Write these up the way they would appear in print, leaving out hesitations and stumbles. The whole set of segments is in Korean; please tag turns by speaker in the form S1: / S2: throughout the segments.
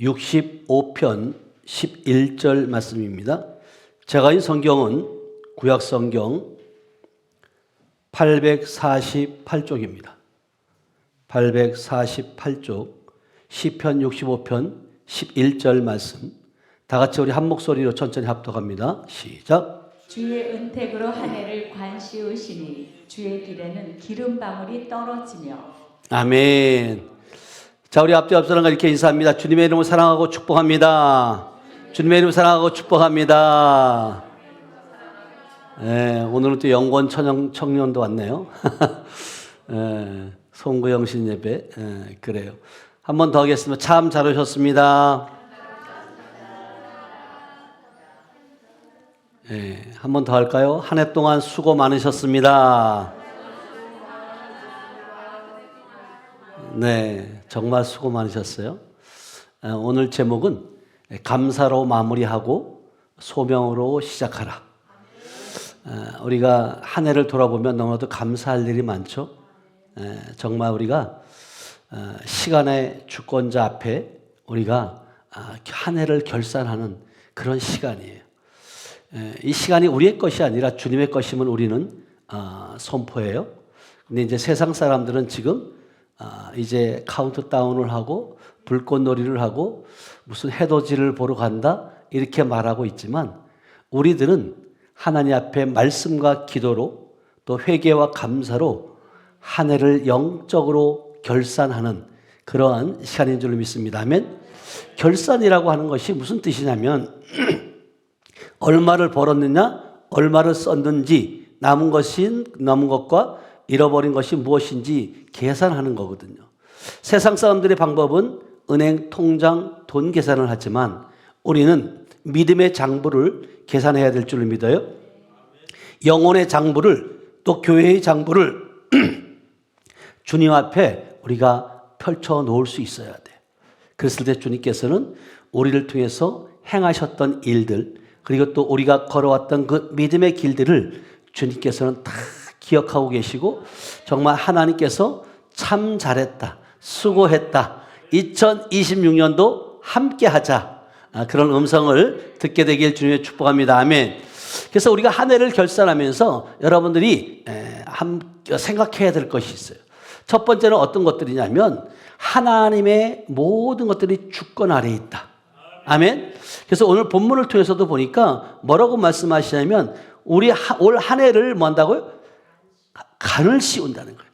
S1: 65편 11절 말씀입니다. 제가 인 성경은 구약성경 848쪽입니다. 848쪽 시편 65편 11절 말씀, 다 같이 우리 한 목소리로 천천히 합독합니다. 시작.
S2: 주의 은택으로 한 해를 관씌우시니 주의 길에는 기름방울이 떨어지며. 아멘.
S1: 자, 우리 앞뒤 앞서는 이렇게 인사합니다. 주님의 이름을 사랑하고 축복합니다. 주님의 이름을 사랑하고 축복합니다. 네, 오늘은 또 영권 청년도 왔네요. 네, 송구영신 예배. 네, 그래요. 한 번 더 하겠습니다. 참 잘 오셨습니다. 네, 한 번 더 할까요? 한 해 동안 수고 많으셨습니다. 네, 정말 수고 많으셨어요. 오늘 제목은 감사로 마무리하고 소명으로 시작하라. 우리가 한 해를 돌아보면 너무나도 감사할 일이 많죠. 정말 우리가 시간의 주권자 앞에 우리가 한 해를 결산하는 그런 시간이에요. 이 시간이 우리의 것이 아니라 주님의 것임을 우리는 선포해요. 근데 이제 세상 사람들은 지금 이제 카운트다운을 하고 불꽃놀이를 하고 무슨 해돋이를 보러 간다 이렇게 말하고 있지만, 우리들은 하나님 앞에 말씀과 기도로 또 회개와 감사로 한 해를 영적으로 결산하는 그러한 시간인 줄 믿습니다. 아멘. 결산이라고 하는 것이 무슨 뜻이냐면 얼마를 벌었느냐, 얼마를 썼는지, 남은 것과 잃어버린 것이 무엇인지 계산하는 거거든요. 세상 사람들의 방법은 은행 통장 돈 계산을 하지만 우리는 믿음의 장부를 계산해야 될 줄 믿어요. 영혼의 장부를, 또 교회의 장부를 주님 앞에 우리가 펼쳐 놓을 수 있어야 돼. 그랬을 때 주님께서는 우리를 통해서 행하셨던 일들, 그리고 또 우리가 걸어왔던 그 믿음의 길들을 주님께서는 다 기억하고 계시고, 정말 하나님께서 참 잘했다, 수고했다, 2026년도 함께 하자, 그런 음성을 듣게 되길 주님의 축복합니다. 아멘. 그래서 우리가 한 해를 결산하면서 여러분들이 생각해야 될 것이 있어요. 첫 번째는 어떤 것들이냐면 하나님의 모든 것들이 주권 아래에 있다. 아멘. 그래서 오늘 본문을 통해서도 보니까 뭐라고 말씀하시냐면 우리 올 한 해를 뭐 한다고요? 간을 씌운다는 거예요.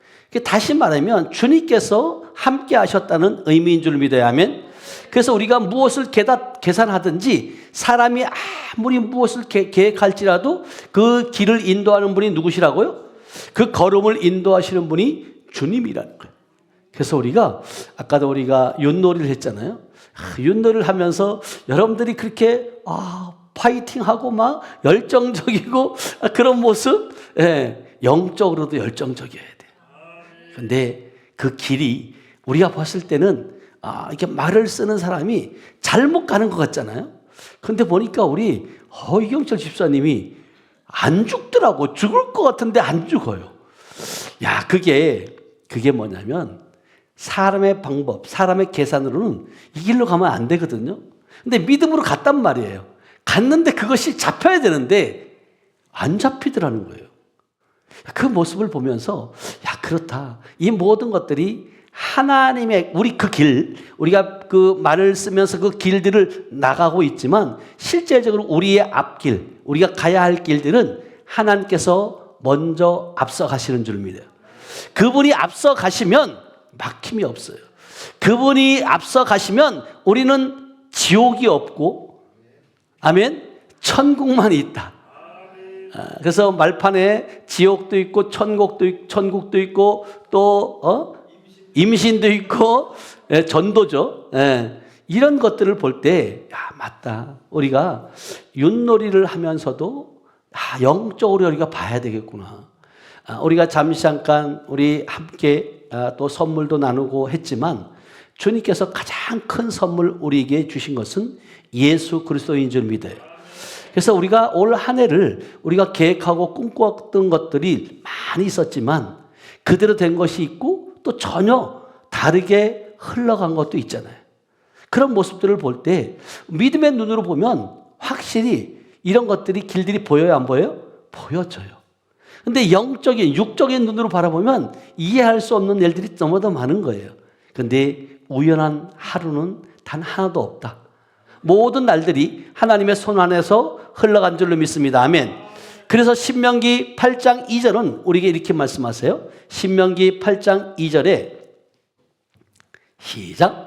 S1: 다시 말하면 주님께서 함께 하셨다는 의미인 줄 믿어야 하면, 그래서 우리가 무엇을 계산하든지 사람이 아무리 무엇을 계획할지라도 그 길을 인도하는 분이 누구시라고요? 그 걸음을 인도하시는 분이 주님이라는 거예요. 그래서 우리가 아까도 우리가 윷놀이를 했잖아요. 윷놀이를 하면서 여러분들이 그렇게 파이팅하고 막 열정적이고 그런 모습, 영적으로도 열정적이어야 돼. 근데 그 길이 우리가 봤을 때는 이렇게 말을 쓰는 사람이 잘못 가는 것 같잖아요. 근데 보니까 우리 이경철 집사님이 안 죽더라고. 죽을 것 같은데 안 죽어요. 야, 그게 뭐냐면 사람의 방법, 사람의 계산으로는 이 길로 가면 안 되거든요. 근데 믿음으로 갔단 말이에요. 갔는데 그것이 잡혀야 되는데 안 잡히더라는 거예요. 그 모습을 보면서 그렇다. 이 모든 것들이 하나님의 우리 그 길, 우리가 그 말을 쓰면서 그 길들을 나가고 있지만 실제적으로 우리의 앞길, 우리가 가야 할 길들은 하나님께서 먼저 앞서 가시는 줄 믿어요. 그분이 앞서 가시면 막힘이 없어요. 그분이 앞서 가시면 우리는 지옥이 없고, 아멘, 천국만 있다. 그래서 말판에 지옥도 있고 천국도 있고 또 임신도 있고 전도죠. 이런 것들을 볼 때 맞다. 우리가 윷놀이를 하면서도 영적으로 우리가 봐야 되겠구나. 우리가 잠깐 우리 함께 또 선물도 나누고 했지만 주님께서 가장 큰 선물 우리에게 주신 것은 예수 그리스도인 줄 믿어요. 그래서 우리가 올 한 해를 우리가 계획하고 꿈꿔왔던 것들이 많이 있었지만 그대로 된 것이 있고 또 전혀 다르게 흘러간 것도 있잖아요. 그런 모습들을 볼 때 믿음의 눈으로 보면 확실히 이런 것들이 길들이 보여요, 안 보여요? 보여져요. 근데 영적인, 육적인 눈으로 바라보면 이해할 수 없는 일들이 너무도 많은 거예요. 근데 우연한 하루는 단 하나도 없다. 모든 날들이 하나님의 손 안에서 흘러간 줄로 믿습니다. 아멘. 그래서 신명기 8장 2절은 우리에게 이렇게 말씀하세요. 신명기 8장 2절에 시작.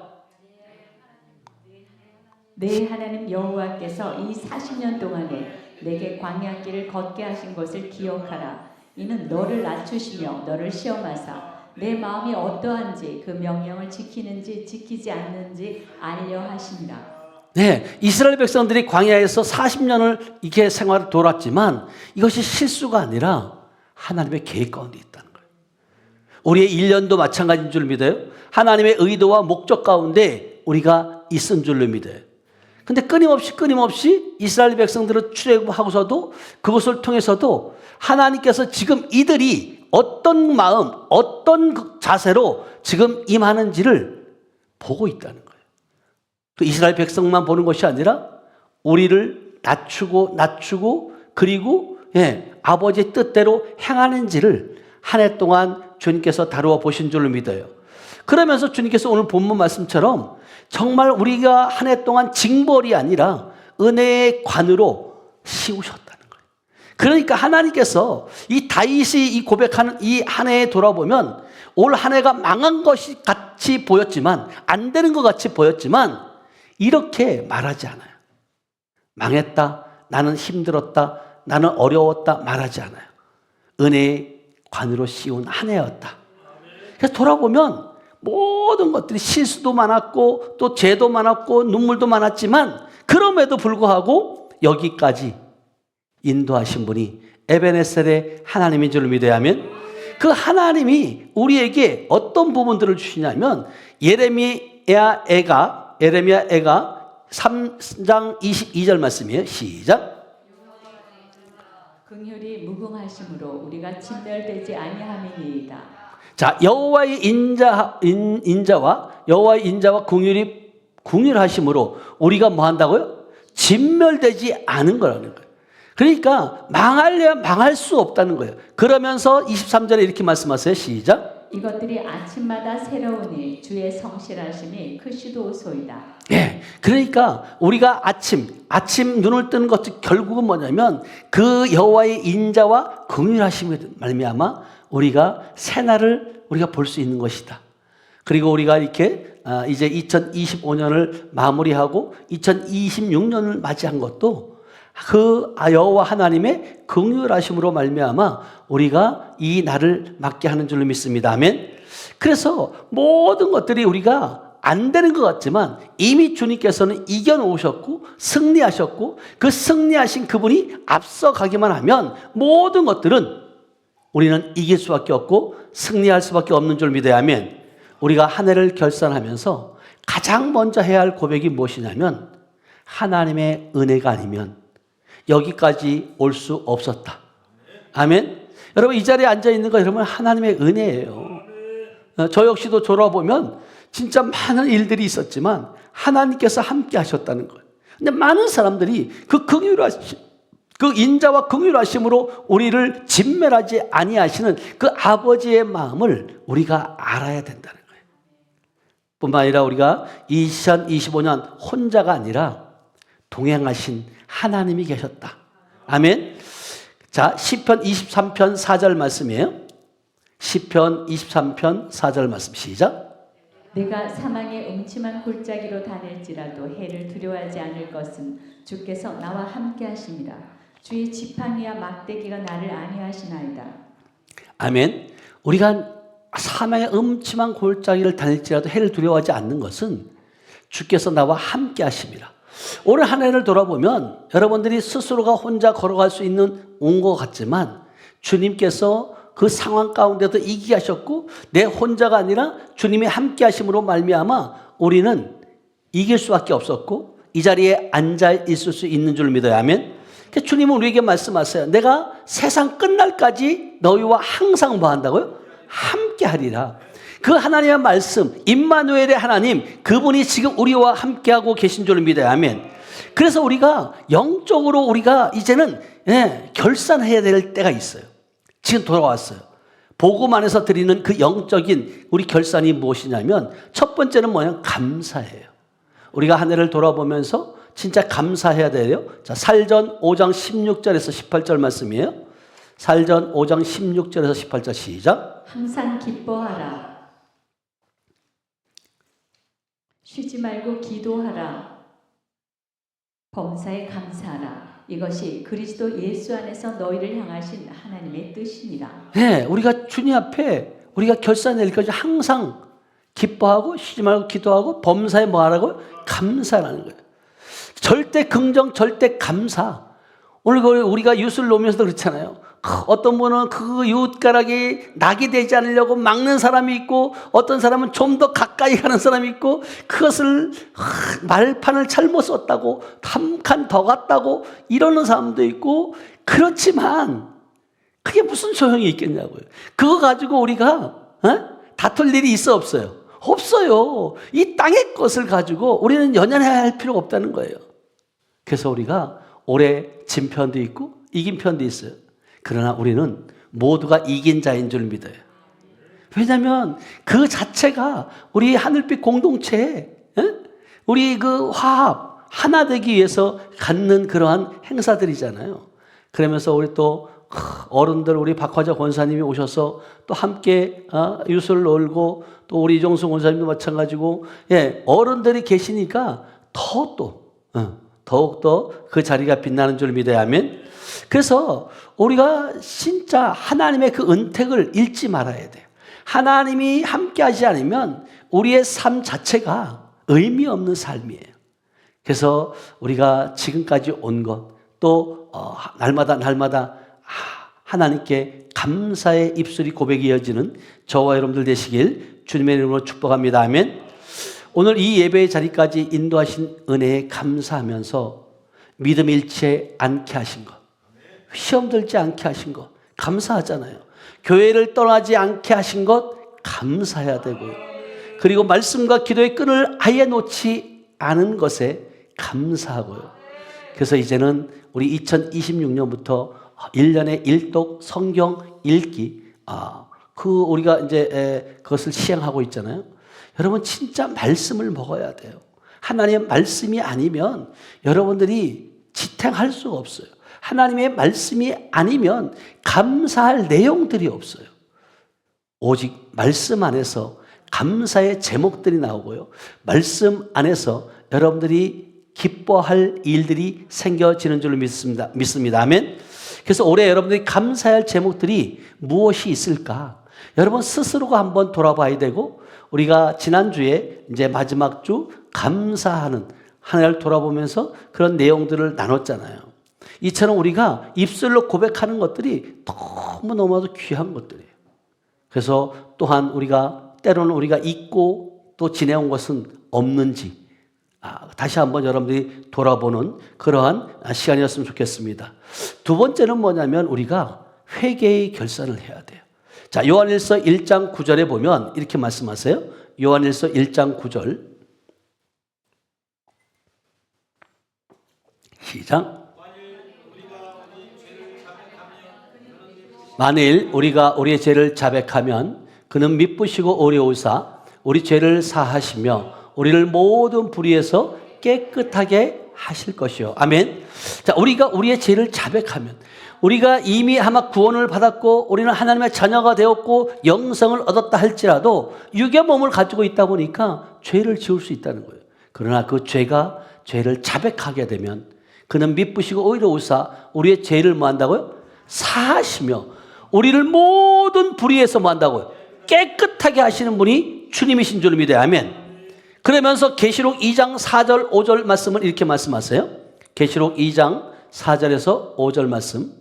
S2: 내 하나님 여호와께서 이 40년 동안에 내게 광야길을 걷게 하신 것을 기억하라. 이는 너를 낮추시며 너를 시험하사 내 마음이 어떠한지 그 명령을 지키는지 지키지 않는지 알려 하시니라.
S1: 네, 이스라엘 백성들이 광야에서 40년을 이렇게 생활을 돌았지만 이것이 실수가 아니라 하나님의 계획 가운데 있다는 거예요. 우리의 1년도 마찬가지인 줄 믿어요. 하나님의 의도와 목적 가운데 우리가 있은 줄로 믿어요. 근데 끊임없이 이스라엘 백성들을 출애굽하고서도 그것을 통해서도 하나님께서 지금 이들이 어떤 마음, 어떤 자세로 지금 임하는지를 보고 있다는 거예요. 그 이스라엘 백성만 보는 것이 아니라 우리를 낮추고 그리고 아버지의 뜻대로 행하는지를 한 해 동안 주님께서 다루어 보신 줄로 믿어요. 그러면서 주님께서 오늘 본문 말씀처럼 정말 우리가 한 해 동안 징벌이 아니라 은혜의 관으로 씌우셨다는 거예요. 그러니까 하나님께서 이 다윗이 이 고백하는 이 한 해에 돌아보면 올 한 해가 망한 것이 같이 보였지만, 안 되는 것 같이 보였지만 이렇게 말하지 않아요. 망했다, 나는 힘들었다, 나는 어려웠다 말하지 않아요. 은혜의 관으로 씌운 한 해였다. 그래서 돌아보면 모든 것들이 실수도 많았고 또 죄도 많았고 눈물도 많았지만 그럼에도 불구하고 여기까지 인도하신 분이 에베네셀의 하나님인 줄을 믿어야 하면, 그 하나님이 우리에게 어떤 부분들을 주시냐면 예레미야 애가 3장 22절 말씀이에요. 시작.
S2: 긍휼이 무궁하심으로 우리가 진멸되지 아니함이니이다.
S1: 자, 여호와의 인자와 긍휼하심으로 우리가 뭐 한다고요? 진멸되지 않은 거라는 거예요. 그러니까 망하려면 망할 수 없다는 거예요. 그러면서 23절에 이렇게 말씀하세요. 시작.
S2: 이것들이 아침마다 새로우니 주의 성실하심이 크시도소이다.
S1: 예, 그러니까 우리가 아침 눈을 뜨는 것도 결국은 뭐냐면 그 여호와의 인자와 긍휼하심에 말미암아 우리가 새날을 우리가 볼 수 있는 것이다. 그리고 우리가 이렇게 이제 2025년을 마무리하고 2026년을 맞이한 것도 그 여호와 하나님의 긍휼하심으로 말미암아 우리가 이 날을 맞게 하는 줄로 믿습니다. 아멘. 그래서 모든 것들이 우리가 안 되는 것 같지만 이미 주님께서는 이겨놓으셨고 승리하셨고, 그 승리하신 그분이 앞서가기만 하면 모든 것들은 우리는 이길 수밖에 없고 승리할 수밖에 없는 줄 믿어야 하면, 우리가 한 해를 결산하면서 가장 먼저 해야 할 고백이 무엇이냐면 하나님의 은혜가 아니면 여기까지 올 수 없었다. 아멘. 여러분, 이 자리에 앉아있는 거 여러분 하나님의 은혜예요. 저 역시도 돌아보면 진짜 많은 일들이 있었지만 하나님께서 함께 하셨다는 거예요. 근데 많은 사람들이 그 인자와 긍휼하심으로 우리를 진멸하지 아니하시는 그 아버지의 마음을 우리가 알아야 된다는 거예요. 뿐만 아니라 우리가 2025년 혼자가 아니라 동행하신 하나님이 계셨다. 아멘. 자, 시편 23편 4절 말씀이에요. 시편 23편 4절 말씀 시작.
S2: 내가 사망의 음침한 골짜기로 다닐지라도 해를 두려워하지 않을 것은 주께서 나와 함께 하심이라. 주의 지팡이와 막대기가 나를 안위하시나이다. 아멘.
S1: 우리가 사망의 음침한 골짜기를 다닐지라도 해를 두려워하지 않는 것은 주께서 나와 함께 하심이라. 올 한 해를 돌아보면 여러분들이 스스로가 혼자 걸어갈 수 있는 온 것 같지만 주님께서 그 상황 가운데도 이기게 하셨고, 내 혼자가 아니라 주님이 함께 하심으로 말미암아 우리는 이길 수밖에 없었고 이 자리에 앉아 있을 수 있는 줄 믿어야 하면, 주님은 우리에게 말씀하세요. 내가 세상 끝날까지 너희와 항상 뭐 한다고요? 함께 하리라. 그 하나님의 말씀, 임마누엘의 하나님, 그분이 지금 우리와 함께하고 계신 줄 믿어요. 아멘. 그래서 우리가 영적으로 우리가 이제는 결산해야 될 때가 있어요. 지금 돌아왔어요. 복음 안에서 드리는 그 영적인 우리 결산이 무엇이냐면 첫 번째는 뭐냐면 감사예요. 우리가 한 해를 돌아보면서 진짜 감사해야 돼요. 자, 살전 5장 16절에서 18절 말씀이에요. 살전 5장 16절에서 18절 시작.
S2: 항상 기뻐하라. 쉬지 말고 기도하라. 범사에 감사하라. 이것이 그리스도 예수 안에서 너희를 향하신 하나님의 뜻이니라.
S1: 네, 우리가 주님 앞에 우리가 결산낼 것이 항상 기뻐하고 쉬지 말고 기도하고 범사에 뭐 하라고? 감사라는 거예요. 절대 긍정, 절대 감사. 오늘 우리가 뉴스를 놓으면서도 그렇잖아요. 어떤 분은 그 이웃가락이 낙이 되지 않으려고 막는 사람이 있고 어떤 사람은 좀 더 가까이 가는 사람이 있고 그것을 말판을 잘못 썼다고 한 칸 더 갔다고 이러는 사람도 있고 그렇지만 그게 무슨 소용이 있겠냐고요. 그거 가지고 우리가 다툴 일이 있어 없어요? 없어요. 이 땅의 것을 가지고 우리는 연연해야 할 필요가 없다는 거예요. 그래서 우리가 올해 진 편도 있고 이긴 편도 있어요. 그러나 우리는 모두가 이긴 자인 줄 믿어요. 왜냐하면 그 자체가 우리 하늘빛 공동체에 우리 그 화합 하나 되기 위해서 갖는 그러한 행사들이잖아요. 그러면서 우리 또 어른들 우리 박화자 권사님이 오셔서 또 함께 유술 놀고 또 우리 이종수 권사님도 마찬가지고 어른들이 계시니까 더욱더 그 자리가 빛나는 줄 믿어야 하면 그래서 우리가 진짜 하나님의 그 은택을 잃지 말아야 돼요. 하나님이 함께 하지 않으면 우리의 삶 자체가 의미 없는 삶이에요. 그래서 우리가 지금까지 온 것 또 날마다 하나님께 감사의 입술이 고백이 이어지는 저와 여러분들 되시길 주님의 이름으로 축복합니다. 아멘. 오늘 이 예배의 자리까지 인도하신 은혜에 감사하면서 믿음 잃지 않게 하신 것, 시험 들지 않게 하신 것 감사하잖아요. 교회를 떠나지 않게 하신 것 감사해야 되고요. 그리고 말씀과 기도의 끈을 아예 놓지 않은 것에 감사하고요. 그래서 이제는 우리 2026년부터 1년에 1독 성경 읽기 우리가 이제 그것을 시행하고 있잖아요. 여러분 진짜 말씀을 먹어야 돼요. 하나님의 말씀이 아니면 여러분들이 지탱할 수가 없어요. 하나님의 말씀이 아니면 감사할 내용들이 없어요. 오직 말씀 안에서 감사의 제목들이 나오고요. 말씀 안에서 여러분들이 기뻐할 일들이 생겨지는 줄로 믿습니다. 아멘. 그래서 올해 여러분들이 감사할 제목들이 무엇이 있을까? 여러분 스스로가 한번 돌아봐야 되고 우리가 지난주에 이제 마지막 주 감사하는 한 해를 돌아보면서 그런 내용들을 나눴잖아요. 이처럼 우리가 입술로 고백하는 것들이 너무너무 귀한 것들이에요. 그래서 또한 때로는 우리가 잊고 또 지내온 것은 없는지 다시 한번 여러분들이 돌아보는 그러한 시간이었으면 좋겠습니다. 두 번째는 뭐냐면 우리가 회개의 결산을 해야 돼요. 자, 요한일서 1장 9절에 보면 이렇게 말씀하세요. 요한일서 1장 9절 시작. 만일 우리가 우리의 죄를 자백하면 그는 미쁘시고 어려우사 우리 죄를 사하시며 우리를 모든 불의에서 깨끗하게 하실 것이요. 아멘. 자, 우리가 우리의 죄를 자백하면 우리가 이미 아마 구원을 받았고 우리는 하나님의 자녀가 되었고 영성을 얻었다 할지라도 육의 몸을 가지고 있다 보니까 죄를 지을 수 있다는 거예요. 그러나 그 죄를 자백하게 되면 그는 미쁘시고 의로우사 우리의 죄를 뭐 한다고요? 사하시며 우리를 모든 불의에서 뭐 한다고요? 깨끗하게 하시는 분이 주님이신 줄 믿어요. 아멘. 그러면서 계시록 2장 4절 5절 말씀을 이렇게 말씀하세요. 계시록 2장 4절에서 5절 말씀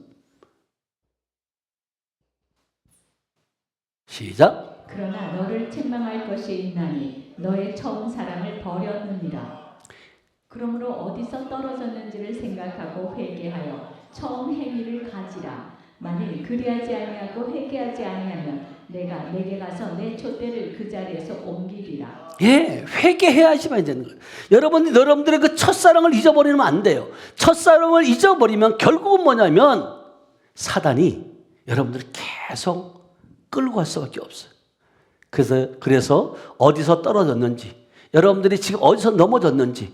S1: 시작.
S2: 그러나 너를 책망할 것이 있나니 너의 처음 사랑을 버렸느니라. 그러므로 어디서 떨어졌는지를 생각하고 회개하여 처음 행위를 가지라. 만일 그리하지 아니하고 회개하지 아니하면 내가 내게 가서 내 촛대를 그 자리에서 옮기리라.
S1: 예, 회개해야지만 되는 거예요. 여러분들의 그 첫사랑을 잊어버리면 안 돼요. 첫사랑을 잊어버리면 결국은 뭐냐면 사단이 여러분들을 계속 끌고 갈 수밖에 없어요. 그래서 어디서 떨어졌는지, 여러분들이 지금 어디서 넘어졌는지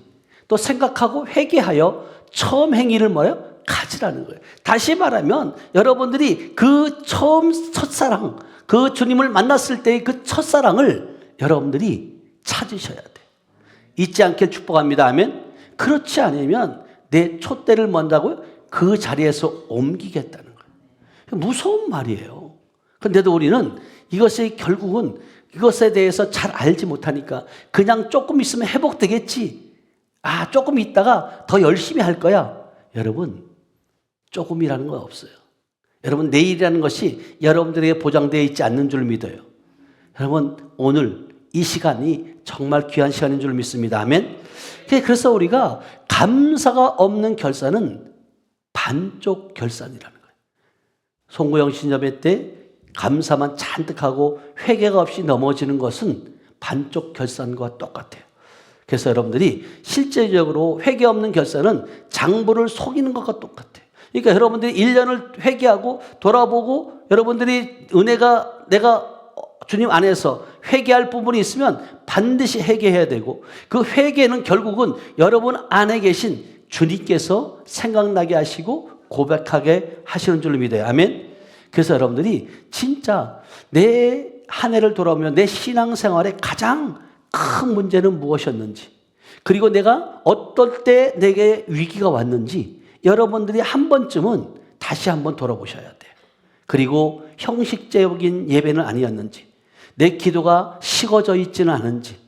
S1: 또 생각하고 회개하여 처음 행위를 뭐예요? 가지라는 거예요. 다시 말하면 여러분들이 그 처음 첫사랑, 그 주님을 만났을 때의 그 첫사랑을 여러분들이 찾으셔야 돼요. 잊지 않길 축복합니다. 아멘. 그렇지 않으면 내 촛대를 뭔다고요? 그 자리에서 옮기겠다는 거예요. 무서운 말이에요. 그런데도 우리는 이것이 결국은 이것에 대해서 잘 알지 못하니까 그냥 조금 있으면 회복되겠지. 조금 있다가 더 열심히 할 거야. 여러분, 조금이라는 건 없어요. 여러분, 내일이라는 것이 여러분들에게 보장되어 있지 않는 줄 믿어요. 여러분, 오늘 이 시간이 정말 귀한 시간인 줄 믿습니다. 아멘. 그래서 우리가 감사가 없는 결산은 반쪽 결산이라는 거예요. 송구영 신자매 때 감사만 잔뜩 하고 회개가 없이 넘어지는 것은 반쪽 결산과 똑같아요. 그래서 여러분들이 실제적으로 회개 없는 결산은 장부를 속이는 것과 똑같아요. 그러니까 여러분들이 1년을 회개하고 돌아보고 여러분들이 은혜가 내가 주님 안에서 회개할 부분이 있으면 반드시 회개해야 되고 그 회개는 결국은 여러분 안에 계신 주님께서 생각나게 하시고 고백하게 하시는 줄로 믿어요. 아멘. 그래서 여러분들이 진짜 내 한 해를 돌아보면 내 신앙생활에 가장 큰 문제는 무엇이었는지, 그리고 내가 어떨 때 내게 위기가 왔는지 여러분들이 한 번쯤은 다시 한번 돌아보셔야 돼요. 그리고 형식적인 예배는 아니었는지, 내 기도가 식어져 있지는 않은지,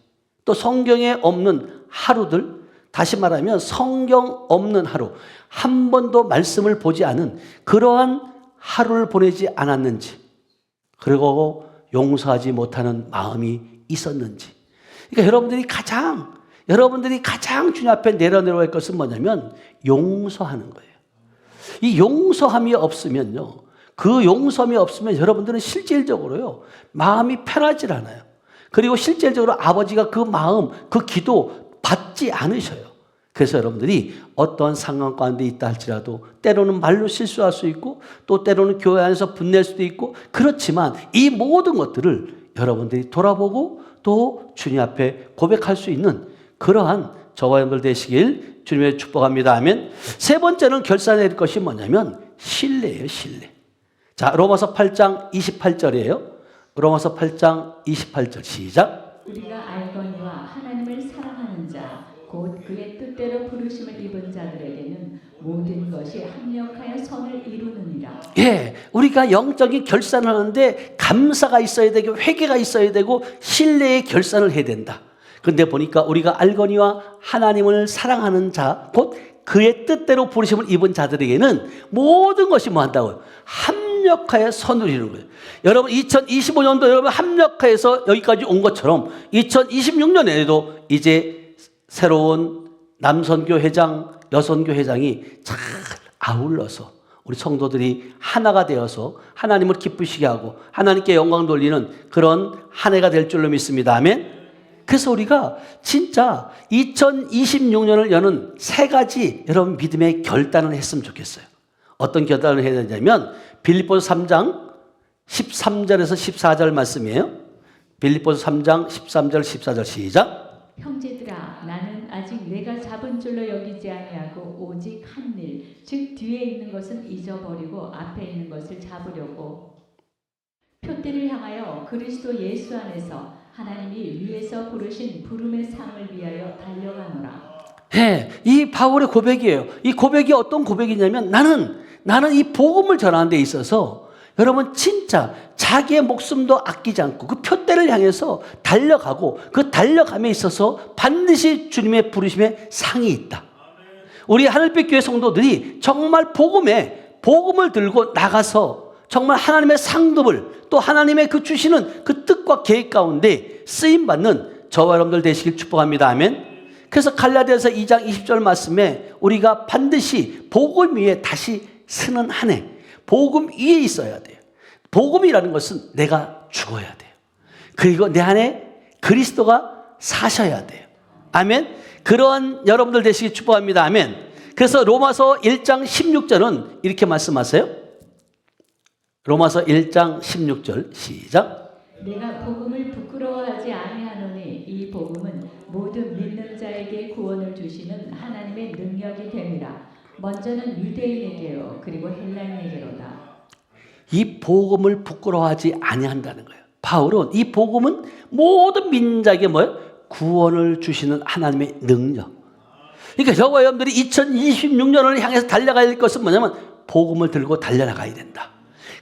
S1: 또 성경에 없는 하루들, 다시 말하면 성경 없는 하루, 한 번도 말씀을 보지 않은 그러한 하루를 보내지 않았는지, 그리고 용서하지 못하는 마음이 있었는지. 그러니까 여러분들이 가장 주님 앞에 내려놓아야 할 것은 뭐냐면 용서하는 거예요. 이 용서함이 없으면요, 그 용서함이 없으면 여러분들은 실질적으로요 마음이 편하지 않아요. 그리고 실질적으로 아버지가 그 마음, 그 기도 받지 않으셔요. 그래서 여러분들이 어떤 상황 가운데 있다 할지라도 때로는 말로 실수할 수 있고 또 때로는 교회 안에서 분낼 수도 있고, 그렇지만 이 모든 것들을 여러분들이 돌아보고 또 주님 앞에 고백할 수 있는 그러한 저와 여러분들 되시길 주님의 축복합니다. 아멘. 세 번째는 결산해야 될 것이 뭐냐면 신뢰예요. 신뢰. 자, 로마서 8장 28절이에요. 로마서 8장 28절 시작.
S2: 우리가 알거니와 하나님을 사랑하는 자 곧 그의 뜻대로 부르심을 입은 자들에게는 모든 것이 합력하여 선을 이루느니라.
S1: 예, 우리가 영적인 결산을 하는데 감사가 있어야 되고 회개가 있어야 되고 신뢰의 결산을 해야 된다. 그런데 보니까 우리가 알거니와 하나님을 사랑하는 자 곧 그의 뜻대로 부르심을 입은 자들에게는 모든 것이 뭐 한다고요? 합력하여 선을 이루는 거예요. 여러분 2025년도 여러분 합력하여서 여기까지 온 것처럼 2026년에도 이제 새로운 남선교 회장, 여선교 회장이 잘 아울러서 우리 성도들이 하나가 되어서 하나님을 기쁘시게 하고 하나님께 영광 돌리는 그런 한 해가 될 줄로 믿습니다. 아멘. 그래서 우리가 진짜 2026년을 여는 세 가지 여러분 믿음의 결단을 했으면 좋겠어요. 어떤 결단을 해야 되냐면 빌립보서 3장 13절에서 14절 말씀이에요. 빌립보서 3장 13절 14절 시작.
S2: 형제들아, 나는 아직 내가 잡은 줄로 여기지 아니하고 오직 한 일, 즉 뒤에 있는 것은 잊어버리고 앞에 있는 것을 잡으려고 표대를 향하여 그리스도 예수 안에서 하나님이 위에서 부르신 부름의 상을 위하여 달려가노라.
S1: 네, 이 바울의 고백이에요. 이 고백이 어떤 고백이냐면 나는 이 복음을 전하는 데 있어서 여러분 진짜 자기의 목숨도 아끼지 않고 그 표대를 향해서 달려가고 그 달려감에 있어서 반드시 주님의 부르심에 상이 있다. 우리 하늘빛 교회 성도들이 정말 복음을 들고 나가서 정말 하나님의 상급을 또 하나님의 그 주시는 그 뜻과 계획 가운데 쓰임받는 저와 여러분들 되시길 축복합니다. 아멘. 그래서 갈라디아서 2장 20절 말씀에 우리가 반드시 복음 위에 다시 서는 한 해, 복음 위에 있어야 돼요. 복음이라는 것은 내가 죽어야 돼요. 그리고 내 안에 그리스도가 사셔야 돼요. 아멘. 그러한 여러분들 되시기 축복합니다. 아멘. 그래서 로마서 1장 16절은 이렇게 말씀하세요. 로마서 1장 16절 시작.
S2: 내가 복음을 부끄러워하지 아니하노니 이 복음은 모든 믿는 자에게 구원을 주시는 하나님의 능력이 됨이라. 먼저는 유대인에게요 그리고 헬라인에게로다.
S1: 이 복음을 부끄러워하지 아니한다는 거예요. 바울은 이 복음은 모든 믿는 자에게 뭐예요? 구원을 주시는 하나님의 능력. 그러니까 저와 여러분들이 2026년을 향해서 달려가야 할 것은 뭐냐면 복음을 들고 달려나가야 된다.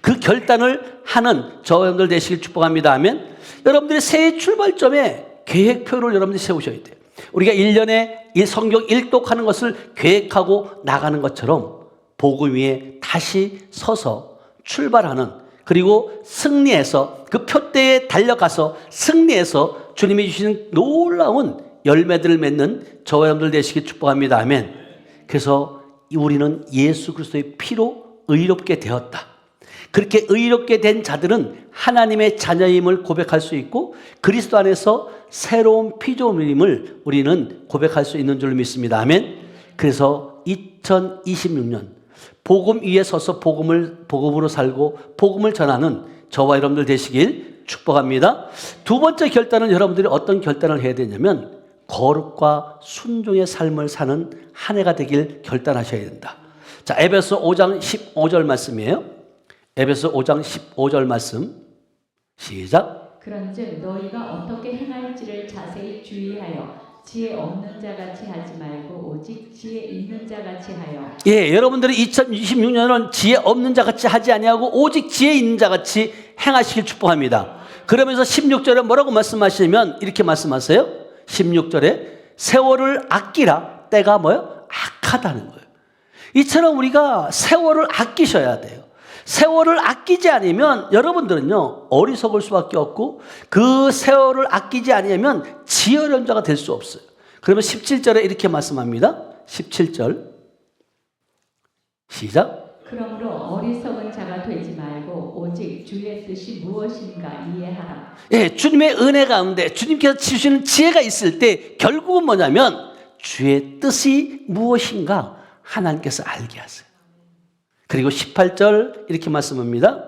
S1: 그 결단을 하는 저와 여러분들 되시길 축복합니다. 아멘. 여러분들의 새해 출발점에 계획표를 여러분들이 세우셔야 돼요. 우리가 1년에 이 성경 일독하는 것을 계획하고 나가는 것처럼 복음 위에 다시 서서 출발하는, 그리고 승리해서 그 표대에 달려가서 승리해서 주님이 주시는 놀라운 열매들을 맺는 저와 여러분들 되시길 축복합니다. 아멘. 그래서 우리는 예수 그리스도의 피로 의롭게 되었다. 그렇게 의롭게 된 자들은 하나님의 자녀임을 고백할 수 있고 그리스도 안에서 새로운 피조물임을 우리는 고백할 수 있는 줄 믿습니다. 아멘. 그래서 2026년 복음 위에 서서 복음으로 살고 복음을 전하는 저와 여러분들 되시길 축복합니다. 두 번째 결단은 여러분들이 어떤 결단을 해야 되냐면 거룩과 순종의 삶을 사는 한 해가 되길 결단하셔야 된다. 자, 에베소 5장 15절 말씀이에요. 에베소 5장 15절 말씀 시작.
S2: 그런즉 너희가 어떻게 행할지를 자세히 주의하여 지혜 없는 자같이 하지 말고 오직 지혜 있는 자같이 하여.
S1: 예, 여러분들이 2026년은 지혜 없는 자같이 하지 아니하고 오직 지혜 있는 자같이 행하시길 축복합니다. 그러면서 16절에 뭐라고 말씀하시냐면 이렇게 말씀하세요. 16절에 세월을 아끼라. 때가 뭐예요? 악하다는 거예요. 이처럼 우리가 세월을 아끼셔야 돼요. 세월을 아끼지 않으면 여러분들은요 어리석을 수밖에 없고 그 세월을 아끼지 않으면 지혜로운 자가 될 수 없어요. 그러면 17절에 이렇게 말씀합니다. 17절 시작.
S2: 그러므로 어리석은 자가 되지 말고 오직 주의 뜻이 무엇인가 이해하라.
S1: 예, 주님의 은혜 가운데 주님께서 주시는 지혜가 있을 때 결국은 뭐냐면 주의 뜻이 무엇인가 하나님께서 알게 하세요. 그리고 18절 이렇게 말씀합니다.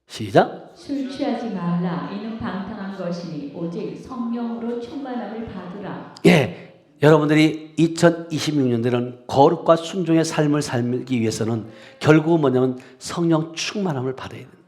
S1: 시작.
S2: 술 취하지 말라. 이는 방탕한 것이니 오직 성령으로 충만함을 받으라.
S1: 예, 여러분들이 2026년에는 거룩과 순종의 삶을 살기 위해서는 결국은 뭐냐면 성령 충만함을 받아야 된다.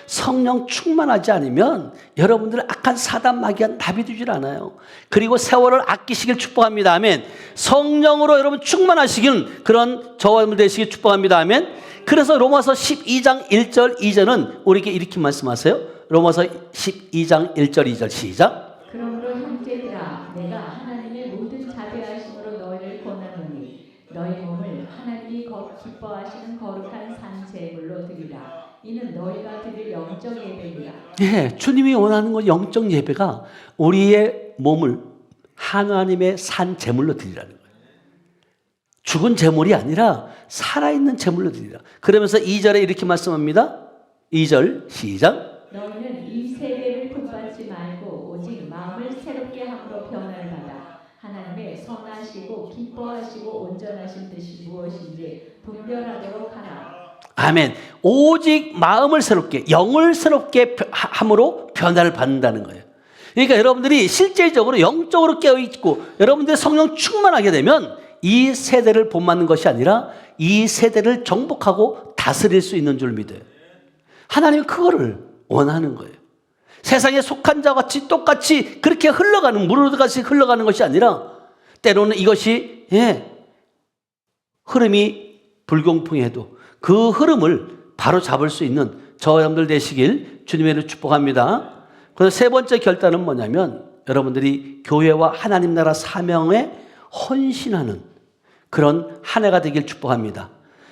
S1: 성령 충만하지 않으면 여러분들은 악한 사단 마귀가 나비두질 않아요. 그리고 세월을 아끼시길 축복합니다. 아멘. 성령으로 여러분 충만하시기는 그런 저와 여러분 되시길 축복합니다. 아멘. 그래서 로마서 12장 1절 2절은 우리에게 이렇게 말씀하세요. 로마서 12장 1절 2절 시작.
S2: 그러므로 형제들아 내가 하나님의 모든 자비하심으로 너희를 권하노니 너희 몸을 하나님이 기뻐하시는 거룩한 산제물로 드리라. 이는 너희가 드릴 영적 예배니라.
S1: 예, 주님이 원하는 건 영적 예배가 우리의 몸을 하나님의 산 제물로 드리라는 거예요. 죽은 제물이 아니라 살아있는 제물로 드리라. 그러면서 2절에 이렇게 말씀합니다. 2절 시작.
S2: 너희는 이 세대를 본받지 말고 오직 마음을 새롭게 함으로 변화를 받아 하나님의 선하시고 기뻐하시고 온전하신 뜻이 무엇인지 분별하도록 하라.
S1: 아멘. 오직 마음을 새롭게, 영을 새롭게 함으로 변화를 받는다는 거예요. 그러니까 여러분들이 실제적으로 영적으로 깨어있고 여러분들의 성령 충만하게 되면 이 세대를 본받는 것이 아니라 이 세대를 정복하고 다스릴 수 있는 줄 믿어요. 하나님은 그거를 원하는 거예요. 세상에 속한 자와 같이 똑같이 그렇게 흘러가는, 물같이 흘러가는 것이 아니라 때로는 이것이 흐름이 불공평해도 그 흐름을 바로 잡을 수 있는 저와 여러분들 되시길 주님의 축복합니다. 그래서 세 번째 결단은 뭐냐면 여러분들이 교회와 하나님 나라 사명에 헌신하는 그런 한 해가 되길 축복합니다.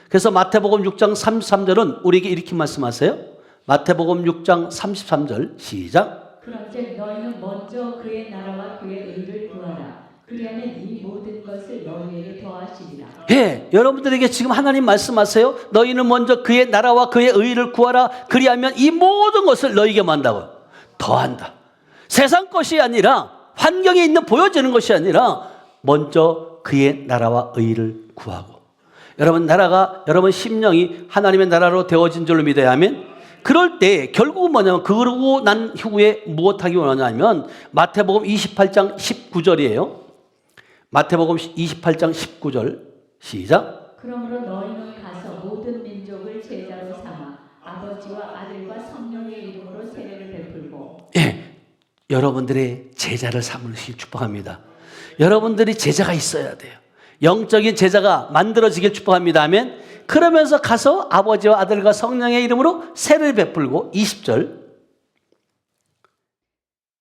S1: 그래서 마태복음 6장 33절은 우리에게 이렇게 말씀하세요. 마태복음 6장 33절 시작.
S2: 그런즉 너희는 먼저 그의 나라와 그의 의를 구하라. 그리하면 이 모든 것을 너희에게 더하시리라.
S1: 예, 여러분들에게 지금 하나님 말씀하세요. 너희는 먼저 그의 나라와 그의 의를 구하라. 그리하면 이 모든 것을 너희에게 만다고 더한다. 세상 것이 아니라 환경에 있는 보여지는 것이 아니라 먼저 그의 나라와 의를 구하고, 여러분 나라가 여러분 심령이 하나님의 나라로 되어진 줄로 믿어야 하면, 그럴 때 결국은 뭐냐면 그러고 난 후에 무엇하기 원하냐면 마태복음 28장 19절이에요. 마태복음 28장 19절 시작.
S2: 그러므로 너희는 가서 모든 민족을 제자로 삼아 아버지와 아들과 성령의 이름으로 세례를 베풀고.
S1: 예, 여러분들의 제자를 삼으시길 축복합니다. 여러분들이 제자가 있어야 돼요. 영적인 제자가 만들어지길 축복합니다. 아멘. 그러면서 가서 아버지와 아들과 성령의 이름으로 세례를 베풀고 20절.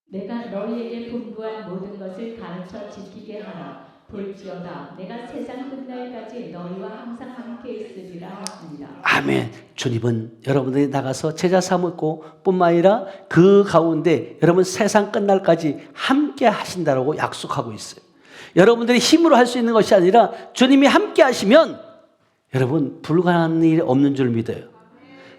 S2: 내가 너희에게 분부한 모든 것을 가르쳐 지키게 하라. 볼지어다 내가 세상 끝날까지 너희와 항상 함께 있으리라 하십니다.
S1: 아멘. 주님은 여러분들이 나가서 제자 삼고 뿐만 아니라 그 가운데 여러분 세상 끝날까지 함께 하신다라고 약속하고 있어요. 여러분들이 힘으로 할 수 있는 것이 아니라 주님이 함께 하시면 여러분 불가능한 일이 없는 줄 믿어요.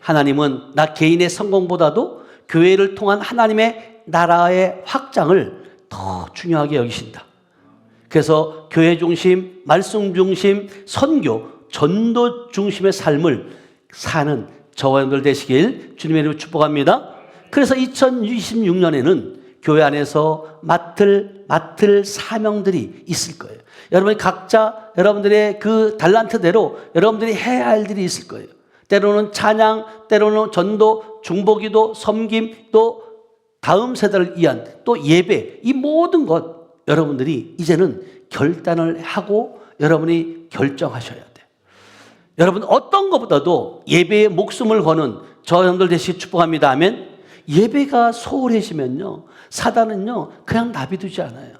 S1: 하나님은 나 개인의 성공보다도 교회를 통한 하나님의 나라의 확장을 더 중요하게 여기신다. 그래서 교회 중심, 말씀 중심, 선교, 전도 중심의 삶을 사는 저와 여러분들 되시길 주님의 이름으로 축복합니다. 그래서 2026년에는 교회 안에서 맡을 사명들이 있을 거예요. 여러분이 각자 여러분들의 그 달란트대로 여러분들이 해야 할 일이 있을 거예요. 때로는 찬양, 때로는 전도, 중보기도, 섬김, 또 다음 세대를 위한 또 예배, 이 모든 것 여러분들이 이제는 결단을 하고 여러분이 결정하셔야 돼요. 여러분 어떤 것보다도 예배에 목숨을 거는 저 여러분들 되시기 축복합니다. 아멘. 예배가 소홀해지면요, 사단은요 그냥 놔두지 않아요.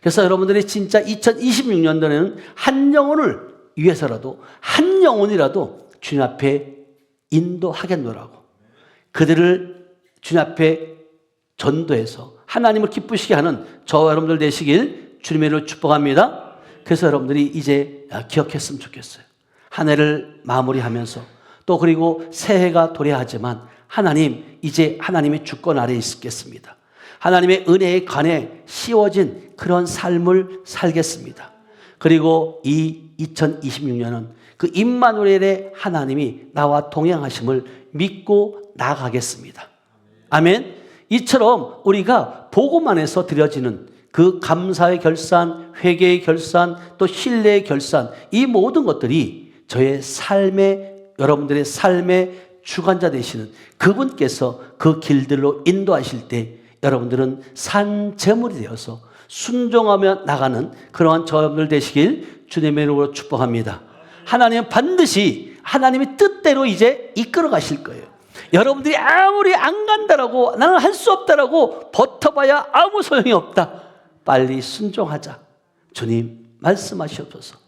S1: 그래서 여러분들이 진짜 2026년도에는 한 영혼을 위해서라도 한 영혼이라도 주님 앞에 인도하겠노라고, 그들을 주님 앞에 전도해서 하나님을 기쁘시게 하는 저와 여러분들 되시길 주님의 이름으로 축복합니다. 그래서 여러분들이 이제 기억했으면 좋겠어요. 한 해를 마무리하면서 또 그리고 새해가 도래하지만 하나님, 이제 하나님의 주권 아래에 있겠습니다. 하나님의 은혜에 관해 씌워진 그런 삶을 살겠습니다. 그리고 이 2026년은 그 임마누엘의 하나님이 나와 동행하심을 믿고 나가겠습니다. 아멘. 이처럼 우리가 복음 안에서 드려지는 그 감사의 결산, 회개의 결산, 또 신뢰의 결산, 이 모든 것들이 저의 삶의, 여러분들의 삶의 주관자 되시는 그분께서 그 길들로 인도하실 때 여러분들은 산 제물이 되어서 순종하며 나가는 그러한 저여러분들 되시길 주님의 이름으로 축복합니다. 하나님은 반드시 하나님의 뜻대로 이제 이끌어 가실 거예요. 여러분들이 아무리 안 간다라고, 나는 할 수 없다라고 버텨봐야 아무 소용이 없다. 빨리 순종하자. 주님 말씀하시옵소서.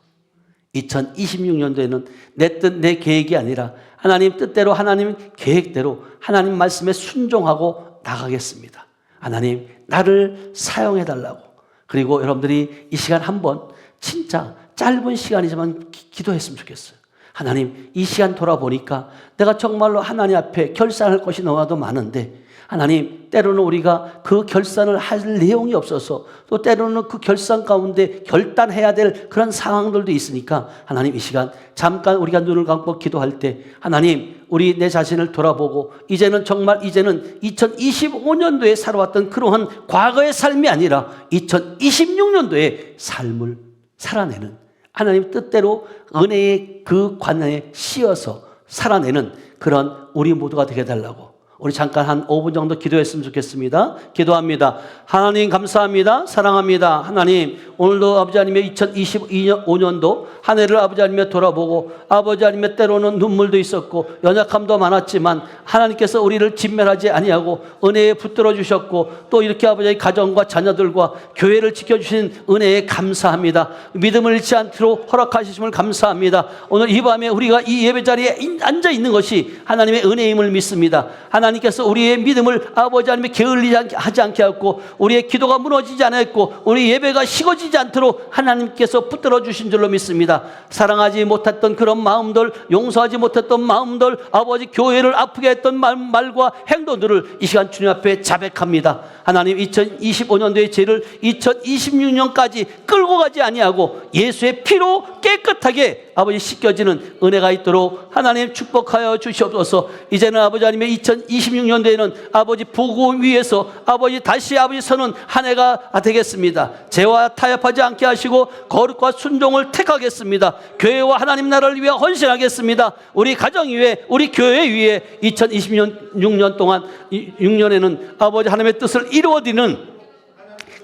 S1: 2026년도에는 내 뜻, 내 계획이 아니라 하나님 뜻대로, 하나님 계획대로 하나님 말씀에 순종하고 나가겠습니다. 하나님 나를 사용해달라고. 그리고 여러분들이 이 시간 한번 진짜 짧은 시간이지만 기도했으면 좋겠어요. 하나님, 이 시간 돌아보니까 내가 정말로 하나님 앞에 결산할 것이 너무나도 많은데, 하나님 때로는 우리가 그 결산을 할 내용이 없어서, 또 때로는 그 결산 가운데 결단해야 될 그런 상황들도 있으니까 하나님 이 시간 잠깐 우리가 눈을 감고 기도할 때 하나님, 우리 내 자신을 돌아보고 이제는 2025년도에 살아왔던 그러한 과거의 삶이 아니라 2026년도의 삶을 살아내는, 하나님 뜻대로 은혜의 그 관에 씌어서 살아내는 그런 우리 모두가 되게 해달라고 우리 잠깐 한 5분 정도 기도했으면 좋겠습니다. 기도합니다. 하나님 감사합니다. 사랑합니다. 하나님, 오늘도 아버지 하나님의 2025년도 한 해를 아버지 하나님의 돌아보고, 아버지 하나님의 때로는 눈물도 있었고 연약함도 많았지만 하나님께서 우리를 진멸하지 아니하고 은혜에 붙들어 주셨고, 또 이렇게 아버지의 가정과 자녀들과 교회를 지켜주신 은혜에 감사합니다. 믿음을 잃지 않도록 허락하시심을 감사합니다. 오늘 이 밤에 우리가 이 예배 자리에 앉아 있는 것이 하나님의 은혜임을 믿습니다. 하나님께서 우리의 믿음을 아버지 하나님의 게을리하지 않게 하고, 우리의 기도가 무너지지 않았고, 우리 예배가 식어지지 끊어지지 않도록 하나님께서 붙들어 주신 줄로 믿습니다. 사랑하지 못했던 그런 마음들, 용서하지 못했던 마음들, 아버지 교회를 아프게 했던 말과 행동들을 이 시간 주님 앞에 자백합니다. 하나님 2025년도의 죄를 2026년까지 끌고 가지 아니하고 예수의 피로 깨끗하게 아버지 씻겨지는 은혜가 있도록 하나님 축복하여 주시옵소서. 이제는 아버지 하나님의 2026년도에는 아버지 복음 위에서 아버지 다시 아버지 서는 한 해가 되겠습니다. 죄와 타협하지 않게 하시고 거룩과 순종을 택하겠습니다. 교회와 하나님 나라를 위해 헌신하겠습니다. 우리 가정 위에, 우리 교회 위에 2026년 동안 6년에는 아버지 하나님의 뜻을 이루어드리는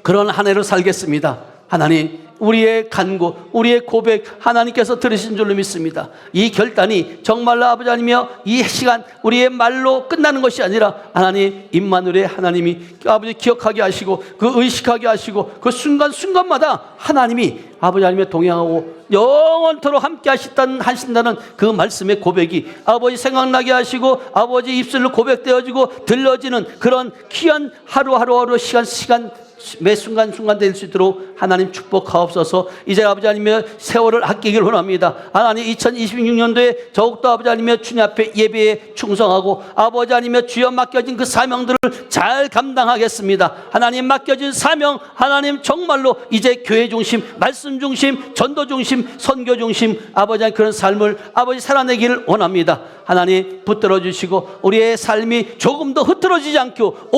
S1: 그런 한 해를 살겠습니다. 하나님, 우리의 간구, 우리의 고백 하나님께서 들으신 줄로 믿습니다. 이 결단이 정말로 아버지 하나님이여 이 시간 우리의 말로 끝나는 것이 아니라 하나님 임마누엘의 하나님이 아버지 기억하게 하시고 그 의식하게 하시고 그 순간순간마다 하나님이 아버지 하나님의 동행하고 영원토록 함께 하신다는 그 말씀의 고백이 아버지 생각나게 하시고 아버지 입술로 고백되어지고 들려지는 그런 귀한 하루하루 시간 매 순간순간 될 수 있도록 하나님 축복하옵소서. 이제 아버지 하나님의 세월을 아끼길 원합니다. 하나님 2026년도에 더욱더 아버지 하나님의 주님 앞에 예배에 충성하고 아버지 하나님의 주여 맡겨진 그 사명들을 잘 감당하겠습니다. 하나님 맡겨진 사명 하나님 정말로 이제 교회 중심, 말씀 중심, 전도 중심, 선교 중심 아버지 하나님 그런 삶을 아버지 살아내기를 원합니다. 하나님 붙들어 주시고 우리의 삶이 조금 더 흐트러지지 않고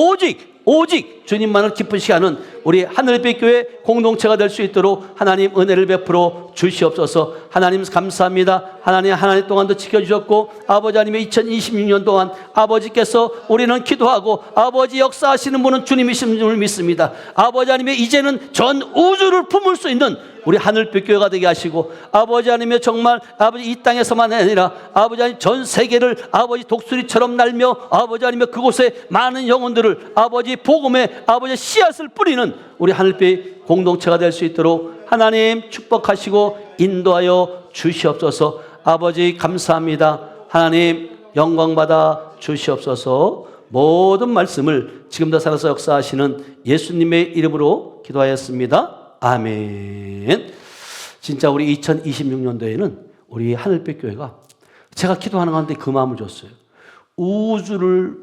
S1: 오직 주님만을 기쁘시게 하는 우리 하늘빛 교회 공동체가 될 수 있도록 하나님 은혜를 베풀어 주시옵소서. 하나님 감사합니다. 하나님 동안도 지켜주셨고 아버지 하나님의 2026년 동안 아버지께서 우리는 기도하고 아버지 역사하시는 분은 주님이신 줄 믿습니다. 아버지 하나님의 이제는 전 우주를 품을 수 있는 우리 하늘빛 교회가 되게 하시고 아버지 하나님의 정말 아버지 이 땅에서만 아니라 아버지 하나님 전 세계를 아버지 독수리처럼 날며 아버지 하나님의 그곳에 많은 영혼들을 아버지 복음의 아버지 씨앗을 뿌리는 우리 하늘빛 공동체가 될 수 있도록 하나님 축복하시고 인도하여 주시옵소서. 아버지 감사합니다. 하나님 영광받아 주시옵소서. 모든 말씀을 지금도 살아서 역사하시는 예수님의 이름으로 기도하였습니다. 아멘. 진짜 우리 2026년도에는 우리 하늘빛 교회가 제가 기도하는 가운데 그 마음을 줬어요. 우주를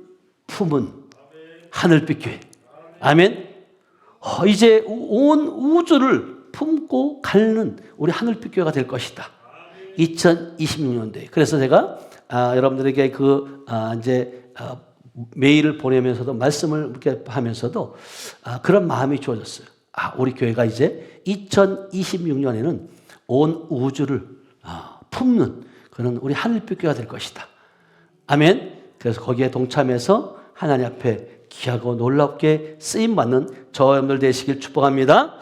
S1: 품은 하늘빛 교회. 아멘. 이제 온 우주를 품고 가는 우리 하늘빛 교회가 될 것이다. 2026년도에. 그래서 제가 여러분들에게 메일을 보내면서도 말씀을 이렇게 하면서도 그런 마음이 주어졌어요. 우리 교회가 이제 2026년에는 온 우주를 품는 그런 우리 하늘빛 교회가 될 것이다. 아멘. 그래서 거기에 동참해서 하나님 앞에 귀하고 놀랍게 쓰임받는 저와 여러분들 되시길 축복합니다.